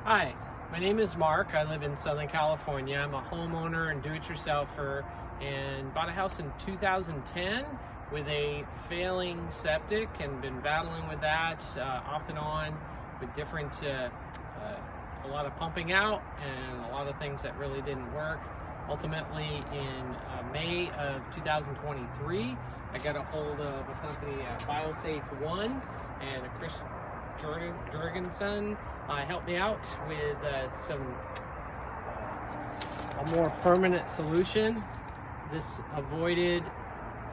Hi, my name is Mark. I live in Southern California. I'm a homeowner and do-it-yourselfer and bought a house in 2010 with a failing septic and been battling with that off and on with different, a lot of pumping out and a lot of things that really didn't work. Ultimately, in May of 2023, I got a hold of a company, Biosafeone, and Chris Jorgensen helped me out with a more permanent solution. This avoided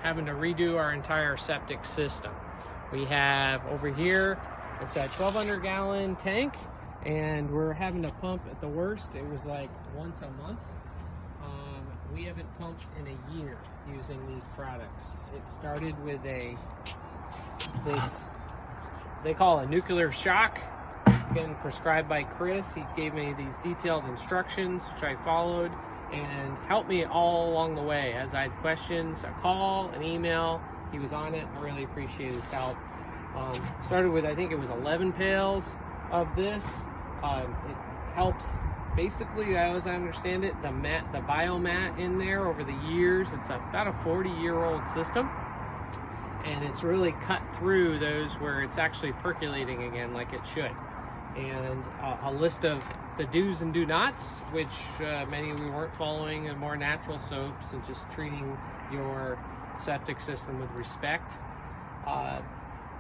having to redo our entire septic system. We have over here, it's a 1,200 gallon tank, and we're having to pump at the worst. It was like once a month. We haven't pumped in a year using these products. It started with this they call a nuclear shock, again prescribed by Chris. He gave me these detailed instructions which I followed and helped me all along the way. As I had questions, a call, an email, he was on it. I really appreciate his help. Started with, I think it was 11 pails of this. It helps basically, as I understand it, the biomat in there over the years. It's about a 40-year-old system, and it's really cut through those where it's actually percolating again like it should. And a list of the do's and do nots, which many we weren't following, and more natural soaps and just treating your septic system with respect.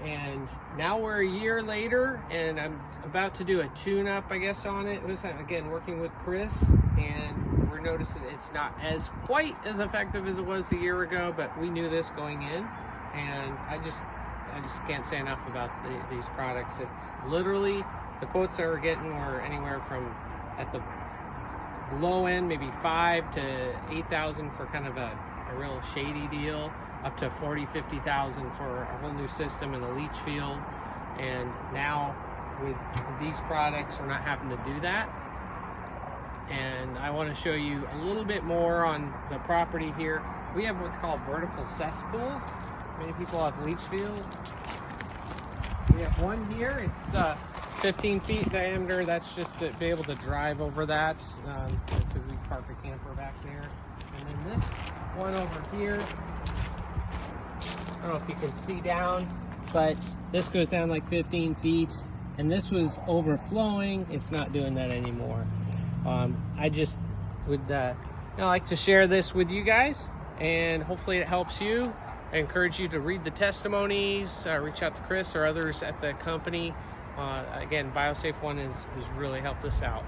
And now we're a year later, and I'm about to do a tune-up, I guess, on it. It was, again, working with Chris, and we're noticing it's not as quite as effective as it was a year ago, but we knew this going in, and I just can't say enough about these products. It's literally, the quotes that we're getting were anywhere from, at the low end, maybe 5,000 to 8,000 for kind of a real shady deal, up to 40,000, 50,000 for a whole new system in the leach field. And now with these products, we're not having to do that. And I want to show you a little bit more on the property here. We have what's called vertical cesspools. Many people have leach fields. We have one here. It's 15 feet diameter. That's just to be able to drive over that, because we park a camper back there. And then this one over here, I don't know if you can see down, but this goes down like 15 feet, and this was overflowing. It's not doing that anymore. I just would like to share this with you guys, and hopefully it helps you. I encourage you to read the testimonies, reach out to Chris or others at the company. Again, Biosafeone has really helped us out.